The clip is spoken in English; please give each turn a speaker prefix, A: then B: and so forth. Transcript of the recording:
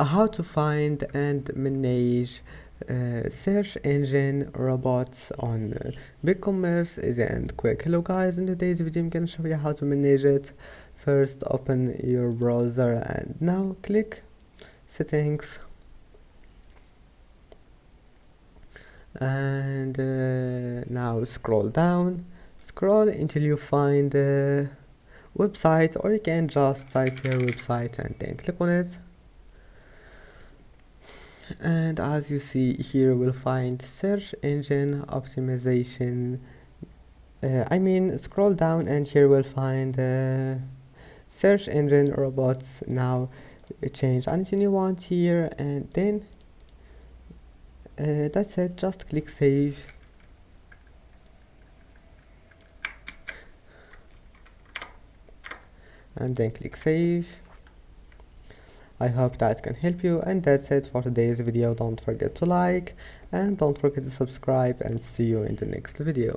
A: how to find and manage search engine robots on Bigcommerce is and quick. Hello guys, in today's video I'm gonna show you how to manage it. First, open your browser and now click settings, and now scroll down, scroll until you find the website, or you can just type your website and then click on it. And as you see here, we'll find search engine optimization. Scroll down and here we'll find search engine robots. Now change anything you want here, and then that's it. Just click save. And then click save. I hope that can help you, and that's it for today's video. Don't forget to like and don't forget to subscribe, and see you in the next video.